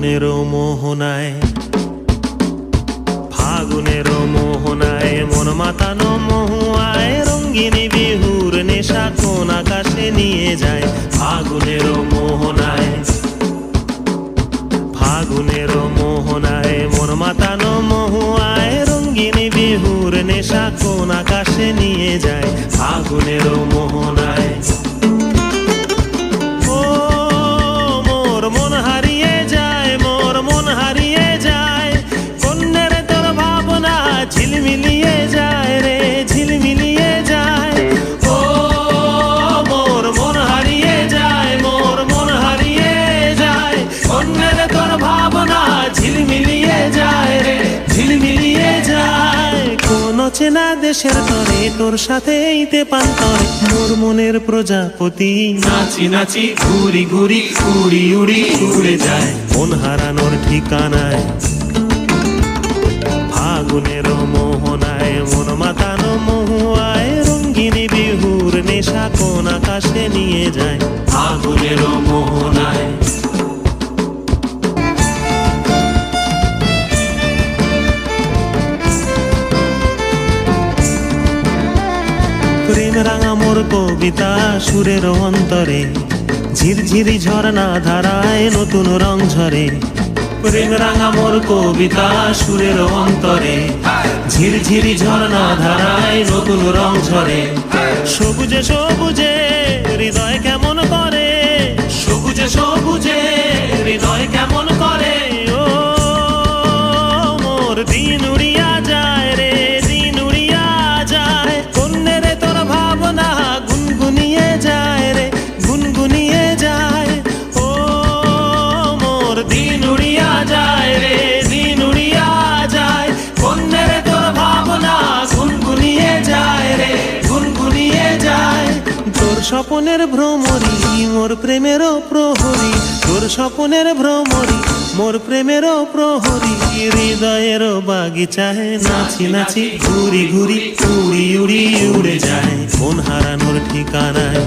ফাগুনেরও মোহনায়, ফাগুনেরও মোহনায় মন মাতানো মহুয়ায় রঙ্গিনী বিহুর নেশা কোন আকাশে নিয়ে যায়। ফাগুনেরও মোহনায়, ফাগুনেরও মোহনায় মন মাতানো মহুয়ায় রঙ্গিনী বিহুর নেশা কোন আকাশে নিয়ে যায়। ফাগুনেরও মোহনায় ঝিলমিলিয়ে যায় রে, ঝিলমিলিয়ে যায়। ও মোর মন হারিয়ে যায়, মোর মন হারিয়ে যায়। অন্যের তোর ভাবনা ঝিলমিলিয়ে যায় রে, ঝিলমিলিয়ে যায়। কোন চেনা দেশের তরে তোর সাথে এইতে পান্তরে মোর মনের প্রজাপতি নাচি নাচি ঘুরি ঘুরি উড়ি উড়ি উড়ে যায় মন হারানোর ঠিকানায়। ফাগুনেরও মোহনায় মন মাতানো মহুয়ায় রঙ্গিনী বিহুর নেশা কোন আকাশে নিয়ে যায়। ফাগুনেরও মোহনায় প্রেম রাঙা মোর কবিতা সুরের অন্তরে ঝিরঝিরি ঝরনা ধারায় নতুন রং ঝরে। প্রেম রাঙা মোর কবিতা সুরের অন্তরে ঝিরঝিরি ঝরনা ধারায় নতুন রং ঝরে। সবুজে সবুজে হৃদয় কেমন করে, সবুজে সবুজে হৃদয় কেমন করে। ও মোর দিন উড়িয়া যায় রে, দিন উড়িয়া যায়। কন্যেরে তোর ভাবনা গুনগুনিয়ে যায় রে, গুনগুনিয়ে যায়। ও মোর দিন উড়িয়া যায় রে, দিন উড়িয়া যায়। কন্যেরে তোর ভাবনা গুনগুনিয়ে যায় রে, গুনগুনিয়ে যায়। তোর স্বপনের ভ্রমরি মোর প্রেমেরও প্রহরী, তোর স্বপনের ভ্রমরি মোর প্রেমেরও প্রহরী। হৃদয়েরও বাগিচায় নাচি নাচি ঘুরি ঘুরি উড়ি উড়ি উড়ে যায় মন হারানোর ঠিকানায়।